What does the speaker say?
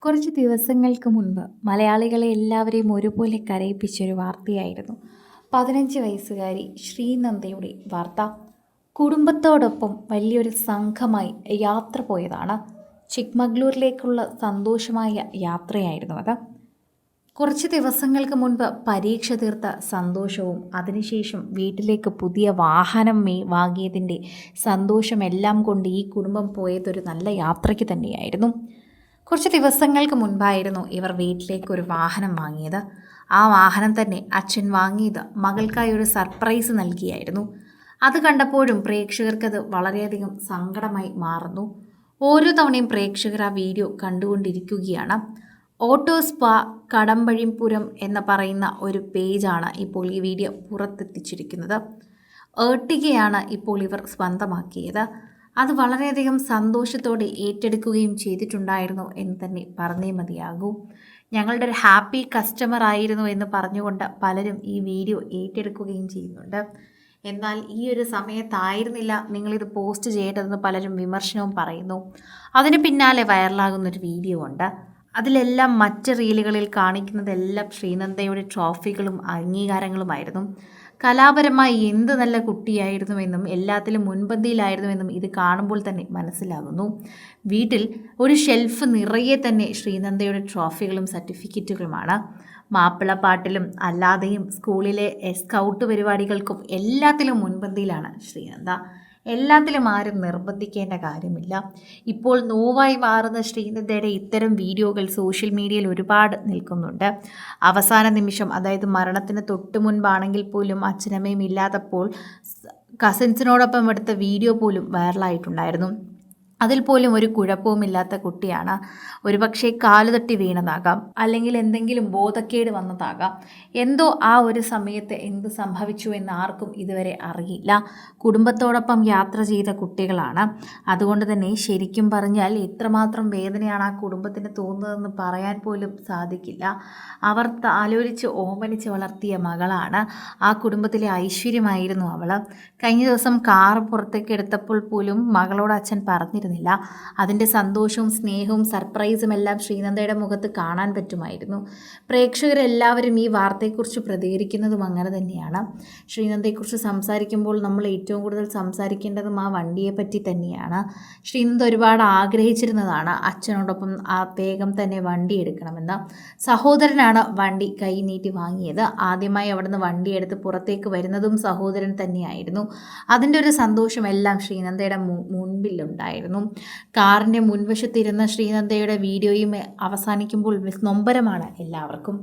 കുറച്ച് ദിവസങ്ങൾക്ക് മുൻപ് മലയാളികളെ എല്ലാവരെയും ഒരുപോലെ കരയിപ്പിച്ചൊരു വാർത്തയായിരുന്നു 15 വയസ്സുകാരി ശ്രീനന്ദയുടെ വാർത്ത. കുടുംബത്തോടൊപ്പം വലിയൊരു സംഘമായി യാത്ര പോയതാണ്. ചിക്മഗ്ളൂരിലേക്കുള്ള സന്തോഷമായ യാത്രയായിരുന്നു അത്. കുറച്ച് ദിവസങ്ങൾക്ക് മുൻപ് പരീക്ഷ തീർത്ത സന്തോഷവും അതിനുശേഷം വീട്ടിലേക്ക് പുതിയ വാഹനം വാങ്ങിയതിൻ്റെ സന്തോഷമെല്ലാം കൊണ്ട് ഈ കുടുംബം പോയതൊരു നല്ല യാത്രയ്ക്ക് തന്നെയായിരുന്നു. കുറച്ച് ദിവസങ്ങൾക്ക് മുൻപായിരുന്നു ഇവർ വീട്ടിലേക്ക് ഒരു വാഹനം വാങ്ങിയത്. ആ വാഹനം തന്നെ അച്ഛൻ വാങ്ങിയത് മകൾക്കായി ഒരു സർപ്രൈസ് നൽകിയായിരുന്നു. അത് കണ്ടപ്പോഴും പ്രേക്ഷകർക്കത് വളരെയധികം സങ്കടമായി മാറുന്നു. ഓരോ തവണയും പ്രേക്ഷകർ ആ വീഡിയോ കണ്ടുകൊണ്ടിരിക്കുകയാണ്. ഓട്ടോ സ്പാ കടമ്പഴിപ്പുരം എന്ന് പറയുന്ന ഒരു പേജാണ് ഇപ്പോൾ ഈ വീഡിയോ പുറത്തെത്തിച്ചിരിക്കുന്നത്. ഏർട്ടിഗയാണ് ഇപ്പോൾ ഇവർ സ്വന്തമാക്കിയത്. അത് വളരെയധികം സന്തോഷത്തോടെ ഏറ്റെടുക്കുകയും ചെയ്തിട്ടുണ്ടായിരുന്നു എന്ന് തന്നെ പറഞ്ഞേ മതിയാകൂ. ഞങ്ങളുടെ ഒരു ഹാപ്പി കസ്റ്റമർ ആയിരുന്നു എന്ന് പറഞ്ഞുകൊണ്ട് പലരും ഈ വീഡിയോ ഏറ്റെടുക്കുകയും ചെയ്യുന്നുണ്ട്. എന്നാൽ ഈ ഒരു സമയത്തായിരുന്നില്ല നിങ്ങളിത് പോസ്റ്റ് ചെയ്യേണ്ടതെന്ന് പലരും വിമർശനവും പറയുന്നു. അതിന് പിന്നാലെ വൈറലാകുന്നൊരു വീഡിയോ ഉണ്ട്. അതിലെല്ലാം മറ്റ് റീലുകളിൽ കാണിക്കുന്നതെല്ലാം ശ്രീനന്ദയുടെ ട്രോഫികളും അംഗീകാരങ്ങളുമായിരുന്നു. കലാപരമായി എന്ത് നല്ല കുട്ടിയായിരുന്നുവെന്നും എല്ലാത്തിലും മുൻപന്തിയിലായിരുന്നുവെന്നും ഇത് കാണുമ്പോൾ തന്നെ മനസ്സിലാകുന്നു. വീട്ടിൽ ഒരു ഷെൽഫ് നിറയെ തന്നെ ശ്രീനന്ദയുടെ ട്രോഫികളും സർട്ടിഫിക്കറ്റുകളുമാണ്. മാപ്പിളപ്പാട്ടിലും അല്ലാതെയും സ്കൂളിലെ സ്കൗട്ട് പരിപാടികൾക്കും എല്ലാത്തിലും മുൻപന്തിയിലാണ് ശ്രീനന്ദ. എല്ലാത്തിലും ആരും നിർബന്ധിക്കേണ്ട കാര്യമില്ല. ഇപ്പോൾ നോവായി മാറുന്ന ശ്രീനന്ദയുടെ ഇത്തരം വീഡിയോകൾ സോഷ്യൽ മീഡിയയിൽ ഒരുപാട് നിൽക്കുന്നുണ്ട്. അവസാന നിമിഷം, അതായത് മരണത്തിന് തൊട്ട് മുൻപാണെങ്കിൽ പോലും അച്ഛനമ്മയും ഇല്ലാത്തപ്പോൾ കസിൻസിനോടൊപ്പം എടുത്ത വീഡിയോ പോലും വൈറലായിട്ടുണ്ടായിരുന്നു. അതിൽ പോലും ഒരു കുഴപ്പവുമില്ലാത്ത കുട്ടിയാണ്. ഒരുപക്ഷെ കാലുതട്ടി വീണതാകാം, അല്ലെങ്കിൽ എന്തെങ്കിലും ബോധക്കേട് വന്നതാകാം. എന്തോ ആ ഒരു സമയത്ത് എന്ത് സംഭവിച്ചു എന്ന് ആർക്കും ഇതുവരെ അറിയില്ല. കുടുംബത്തോടൊപ്പം യാത്ര ചെയ്ത കുട്ടികളാണ്. അതുകൊണ്ട് തന്നെ ശരിക്കും പറഞ്ഞാൽ എത്രമാത്രം വേദനയാണ് ആ കുടുംബത്തിന് തോന്നുന്നതെന്ന് പറയാൻ പോലും സാധിക്കില്ല. അവർ താലോലിച്ച് ഓമനിച്ച് വളർത്തിയ മകളാണ്. ആ കുടുംബത്തിലെ ഐശ്വര്യമായിരുന്നു അവൾ. കഴിഞ്ഞ ദിവസം കാർ പുറത്തേക്ക് എടുത്തപ്പോൾ പോലും മകളോട് അച്ഛൻ പറഞ്ഞിരുന്നില്ല. അതിൻ്റെ സന്തോഷവും സ്നേഹവും സർപ്രൈസും എല്ലാം ശ്രീനന്ദയുടെ മുഖത്ത് കാണാൻ പറ്റുമായിരുന്നു. പ്രേക്ഷകരെല്ലാവരും ഈ വാർത്തയെക്കുറിച്ച് പ്രതികരിക്കുന്നതും അങ്ങനെ തന്നെയാണ്. ശ്രീനന്ദയെക്കുറിച്ച് സംസാരിക്കുമ്പോൾ നമ്മൾ ഏറ്റവും കൂടുതൽ സംസാരിക്കേണ്ടതും ആ വണ്ടിയെ പറ്റി തന്നെയാണ്. ശ്രീനന്ദ ഒരുപാട് ആഗ്രഹിച്ചിരുന്നതാണ് അച്ഛനോടൊപ്പം ആ വേഗം തന്നെ വണ്ടി എടുക്കണമെന്ന്. സഹോദരനാണ് വണ്ടി കൈ നീട്ടി വാങ്ങിയത്. ആദ്യമായി അവിടുന്ന് വണ്ടിയെടുത്ത് പുറത്തേക്ക് വരുന്നതും സഹോദരൻ തന്നെയായിരുന്നു. അതിൻ്റെ ഒരു സന്തോഷമെല്ലാം ശ്രീനന്ദയുടെ മുൻപിലുണ്ടായിരുന്നു. കാറിൻ്റെ മുൻവശത്തിരുന്ന ശ്രീനന്ദയുടെ വീഡിയോയും അവസാനിക്കുമ്പോൾ നൊമ്പരമാണ് എല്ലാവർക്കും.